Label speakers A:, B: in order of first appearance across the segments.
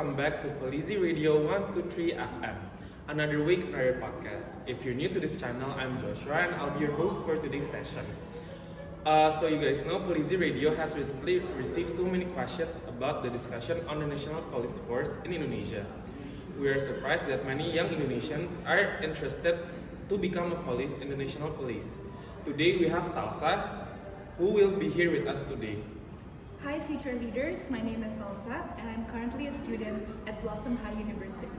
A: welcome back to Polisi Radio 123 FM. Another week, another podcast. If you're new to this channel, I'm Joshua and I'll be your host for today's session. So you guys know Polisi Radio has recently received so many questions about the discussion on the National Police Force in Indonesia. We are surprised that many young Indonesians are interested to become a police in the National Police. Today we have Salsa, who will be here with us today.
B: Hi future leaders, my name is Salsa and I'm currently a student at Blossom High University.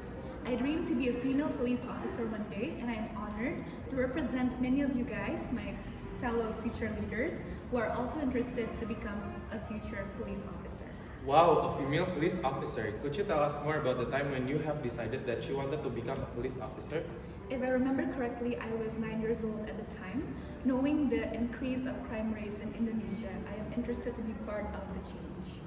B: I dream to be a female police officer one day and I'm honored to represent many of you guys, my fellow future leaders, who are also interested to become a future police officer.
A: Wow, a female police officer. Could you tell us more about the time when you have decided that you wanted to become a police officer?
B: If I remember correctly, I was 9 years old at the time. Knowing the increase of crime rates in Indonesia, I am interested to be part of the change.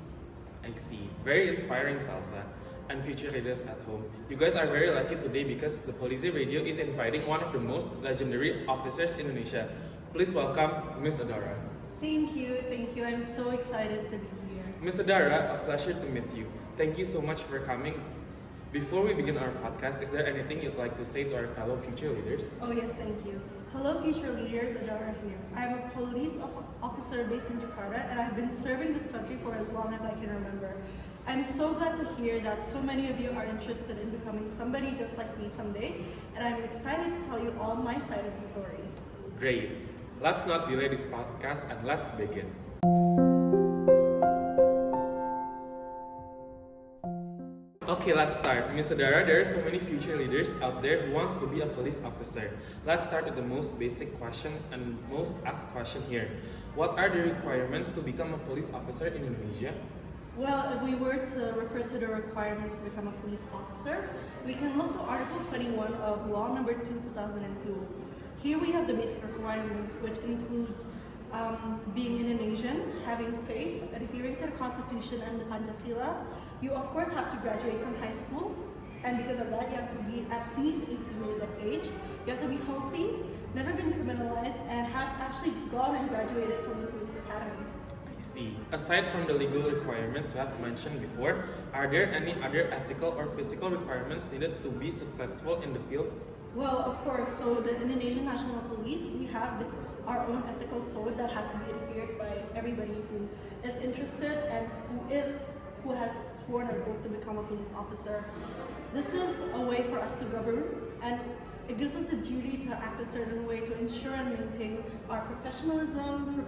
A: I see. Very inspiring, Salsa. And future leaders at home. You guys are very lucky today because the Polisi Radio is inviting one of the most legendary officers in Indonesia. Please welcome Miss Adara.
C: Thank you. I'm so excited to be here.
A: Miss Adara, a pleasure to meet you. Thank you so much for coming. Before we begin our podcast, is there anything you'd like to say to our fellow future leaders?
C: Oh yes, thank you. Hello future leaders, Adara here. I'm a police officer based in Jakarta and I've been serving this country for as long as I can remember. I'm so glad to hear that so many of you are interested in becoming somebody just like me someday, and I'm excited to tell you all my side of the story.
A: Great. Let's not delay this podcast and let's begin. Okay, let's start. Ms. Adara, there are so many future leaders out there who wants to be a police officer. Let's start with the most basic question and most asked question here. What are the requirements to become a police officer in Indonesia?
C: Well, if we were to refer to the requirements to become a police officer, we can look to Article 21 of Law Number 2, 2002. Here we have the basic requirements, which includes being Indonesian, having faith, adhering to the Constitution and the Pancasila. You of course have to graduate from high school, and because of that you have to be at least 18 years of age. You have to be healthy, never been criminalized, and have actually gone and graduated from the police academy.
A: I see. Aside from the legal requirements you have mentioned before, are there any other ethical or physical requirements needed to be successful in the field?
C: Well, of course. So the Indonesian National Police, we have our own ethical code that has to be adhered by everybody who is interested and who has sworn an oath to become a police officer. This is a way for us to govern, and it gives us the duty to act a certain way to ensure and maintain our professionalism,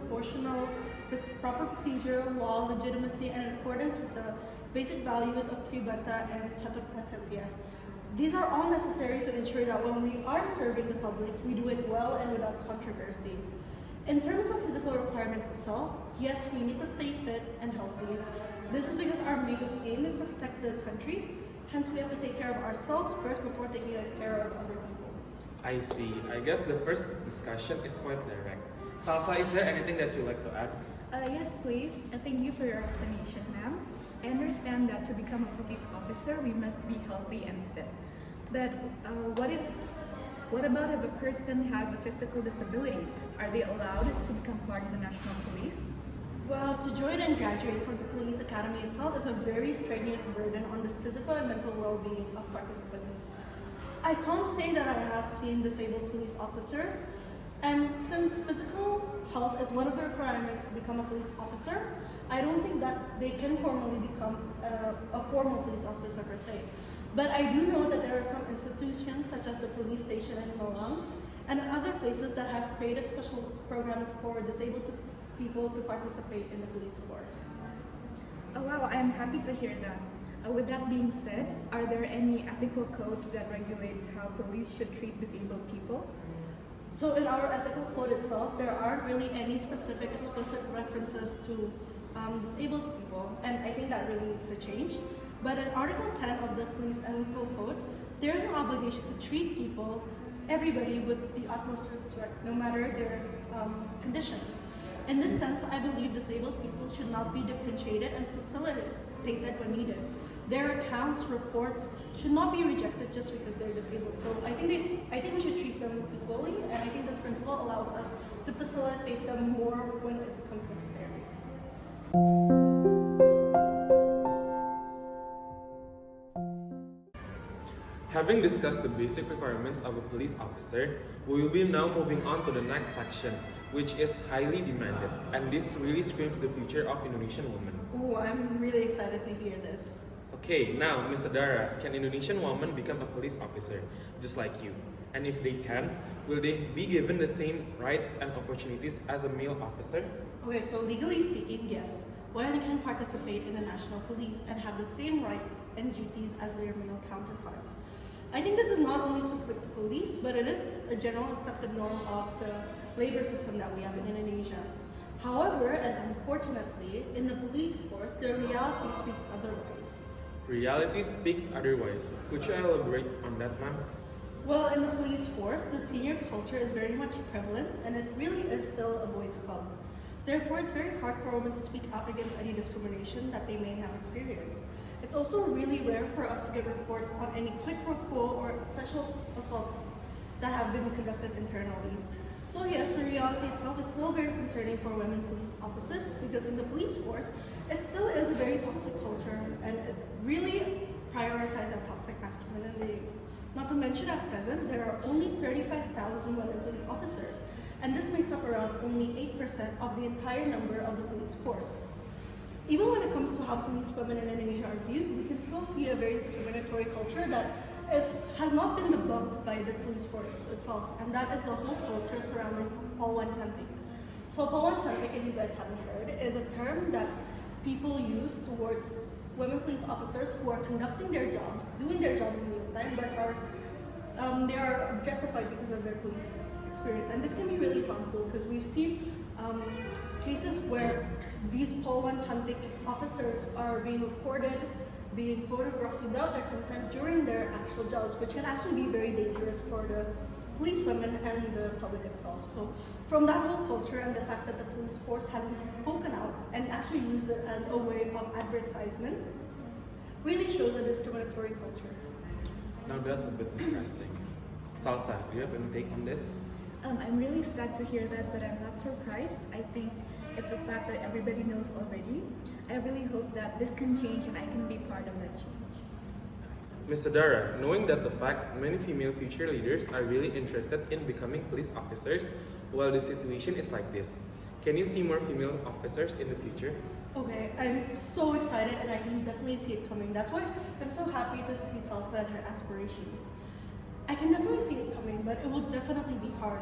C: proper procedure, law, legitimacy, and in accordance with the basic values of Tribata and Catur Prasetya. These are all necessary to ensure that when we are serving the public, we do it well and without controversy. In terms of physical requirements itself, yes, we need to stay fit and healthy. This is because our main aim is to protect the country. Hence, we have to take care of ourselves first before taking care of other people.
A: I see. I guess the first discussion is quite direct. Salsa, is there anything that you'd like to add?
B: Yes, please. Thank you for your explanation, ma'am. I understand that to become a police officer, we must be healthy and fit. But what about if a person has a physical disability? Are they allowed to become part of the National Police?
C: Well, to join and graduate from the police academy itself is a very strenuous burden on the physical and mental well-being of participants. I can't say that I have seen disabled police officers, and since physical health is one of the requirements to become a police officer, I don't think that they can formally become a formal police officer per se. But I do know that there are some institutions such as the police station in Malang and other places that have created special programs for disabled people to participate in the police force.
B: Oh wow, I'm happy to hear that. With that being said, are there any ethical codes that regulates how police should treat disabled people?
C: So in our ethical code itself, there aren't really any specific explicit references to disabled people, and I think that really needs to change. But in Article 10 of the Police Ethical Code, there is an obligation to treat people, everybody, with the utmost respect, no matter their conditions. In this sense, I believe disabled people should not be differentiated and facilitated when needed. Their accounts, reports should not be rejected just because they're disabled. So I think we should treat them equally, and I think this principle allows us to facilitate them more when it becomes necessary.
A: Having discussed the basic requirements of a police officer, we will be now moving on to the next section, which is highly demanded, and this really screams the future of Indonesian women.
C: Oh, I'm really excited to hear this.
A: Okay, now, Ms. Adara, can Indonesian women become a police officer, just like you? And if they can, will they be given the same rights and opportunities as a male officer?
C: Okay, so legally speaking, yes. Women can participate in the national police and have the same rights and duties as their male counterparts. I think this is not only specific to police, but it is a general accepted norm of the labor system that we have in Indonesia. However, and unfortunately, in the police force, the reality speaks otherwise.
A: Reality speaks otherwise. Could you elaborate on that, ma'am?
C: Well, in the police force, the senior culture is very much prevalent, and it really is still a boys' club. Therefore, it's very hard for women to speak out against any discrimination that they may have experienced. It's also really rare for us to get reports on any quid pro quo or sexual assaults that have been conducted internally. So yes, the reality itself is still very concerning for women police officers, because in the police force, it still is a very toxic culture, and it really prioritizes that toxic masculinity. Not to mention, at present, there are only 35,000 women police officers, and this makes up around only 8% of the entire number of the police force. Even when it comes to how police women in Indonesia are viewed, we can still see a very discriminatory culture that has not been debunked by the police force itself, and that is the whole culture surrounding Polwan Cantik. So Polwan Cantik, if you guys haven't heard, is a term that people use towards women police officers who are conducting their jobs, doing their jobs in real time, but they are objectified because of their police experience. And this can be really harmful, because we've seen cases where these Polwan Cantik officers are being recorded, being photographed without their consent during their actual jobs, which can actually be very dangerous for the police women and the public itself. So from that whole culture and the fact that the police force hasn't spoken out and actually used it as a way of advertisement, really shows a discriminatory culture.
A: Now that's a bit interesting. Salsa, do you have any take on this?
B: I'm really sad to hear that, but I'm not surprised. I think it's a fact that everybody knows already. I really hope that this can change and I can be part of that change.
A: Ms. Adara, knowing that the fact many female future leaders are really interested in becoming police officers, while the situation is like this, can you see more female officers in the future?
C: Okay, I'm so excited, and I can definitely see it coming. That's why I'm so happy to see Salsa and her aspirations. I can definitely see it coming, but it will definitely be hard.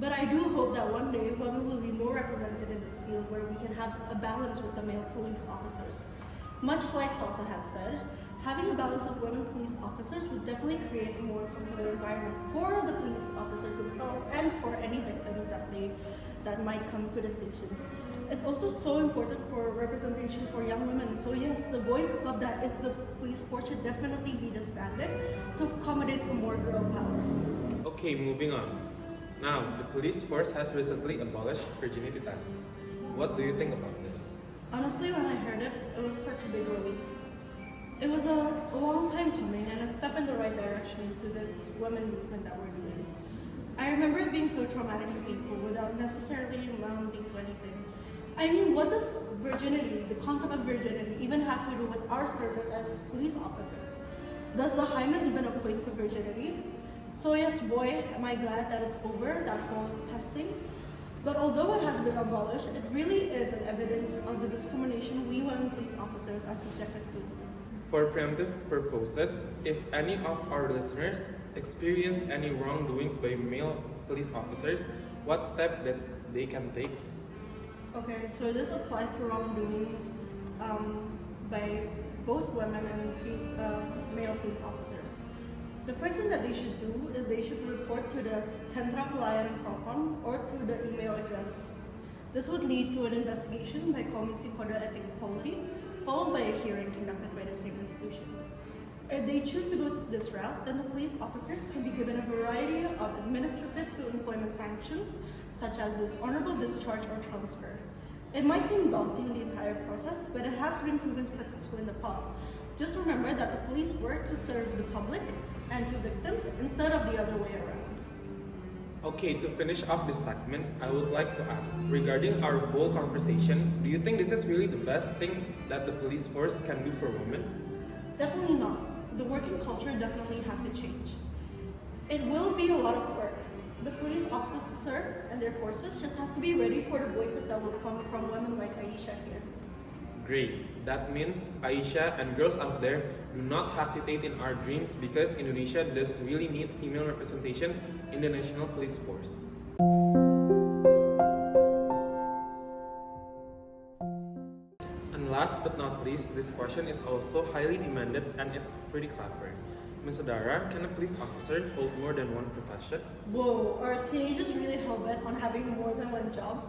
C: But I do hope that one day women will be more represented in this field, where we can have a balance with the male police officers. Much like Salsa has said, having a balance of women police officers would definitely create a more comfortable environment for the police officers themselves and for any victims that might come to the stations. It's also so important for representation for young women. So yes, the boys' club that is the police force should definitely be disbanded to accommodate some more girl power.
A: Okay, moving on. Now, the police force has recently abolished virginity test. What do you think about this?
C: Honestly, when I heard it, it was such a big relief. It was a long time coming and a step in the right direction to this women movement that we're doing. I remember it being so traumatic and painful without necessarily amounting to anything. I mean, what does virginity, the concept of virginity, even have to do with our service as police officers? Does the hymen even equate to virginity? So yes, boy, am I glad that it's over, that whole testing. But although it has been abolished, it really is an evidence of the discrimination we women police officers are subjected to.
A: For preemptive purposes, if any of our listeners experience any wrongdoings by male police officers, what step that they can take?
C: Okay, so this applies to wrongdoings by both women and male police officers. The first thing that they should do is they should report to the Sentra Pelayanan Propam or to the email address. This would lead to an investigation by Komisi Kode Etik Polri, followed by a hearing conducted by the same institution. If they choose to go this route, then the police officers can be given a variety of administrative to employment sanctions, such as dishonorable discharge or transfer. It might seem daunting, the entire process, but it has been proven successful in the past. Just remember that the police work to serve the public and to victims instead of the other way around.
A: Okay, to finish off this segment, I would like to ask, regarding our whole conversation, do you think this is really the best thing that the police force can do for women?
C: Definitely not. the working culture definitely has to change. It will be a lot of work. The police officer and their forces just has to be ready for the voices that will come from women like Aisyah here.
A: Great. That means Aisyah and girls out there, do not hesitate in our dreams because Indonesia does really need female representation in the National Police Force. And last but not least, this question is also highly demanded and it's pretty clever. Ms. Adara, can a police officer hold more than one profession?
C: Whoa, are teenagers really hell-bent on having more than one job?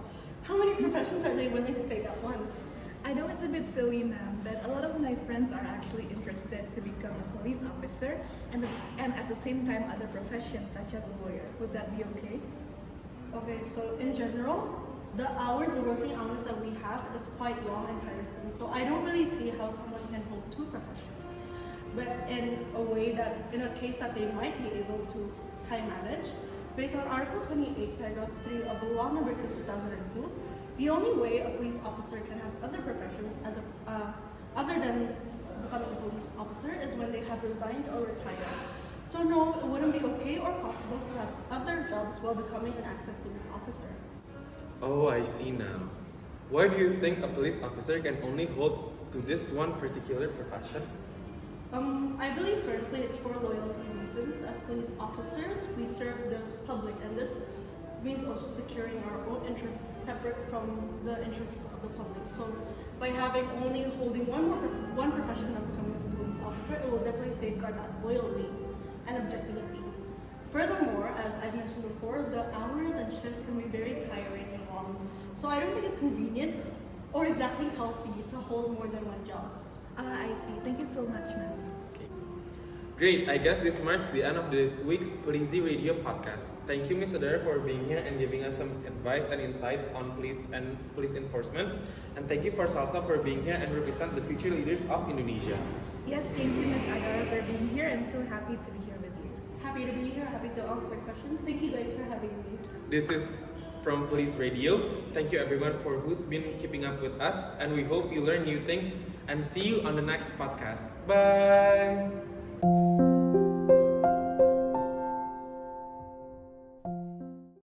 C: How many professions are they willing to take at once?
B: I know it's a bit silly, ma'am, but a lot of my friends are actually interested to become a police officer and at the same time other professions such as a lawyer. Would that be okay?
C: Okay, so in general, the working hours that we have is quite long and tiresome. So I don't really see how someone can hold two professions. But in a case that they might be able to time manage, based on Article 28, Paragraph 3 of the Law Number 2, 2002, the only way a police officer can have other professions other than becoming a police officer is when they have resigned or retired. So no, it wouldn't be okay or possible to have other jobs while becoming an active police officer.
A: Oh, I see now. Why do you think a police officer can only hold to this one particular profession?
C: I believe firstly it's for loyalty reasons. As police officers, we serve the public, and this means also securing our own interests separate from the interests of the public. So by holding one profession and becoming a police officer, it will definitely safeguard that loyalty and objectivity. Furthermore, as I've mentioned before, the hours and shifts can be very tiring and long. So I don't think it's convenient or exactly healthy to hold more than one job.
B: I see. Thank you so much, ma'am.
A: Great, I guess this marks the end of this week's Polisi Radio podcast. Thank you, Ms. Adara, for being here and giving us some advice and insights on police and police enforcement. And thank you for Salsa for being here and represent the future leaders of Indonesia.
B: Yes, thank you, Ms. Adara, for being here. I'm so happy to be here with you.
C: Happy to be here, happy to answer questions. Thank you guys for having me.
A: This is from Police Radio. Thank you everyone for who's been keeping up with us, and we hope you learn new things and see you on the next podcast. Bye!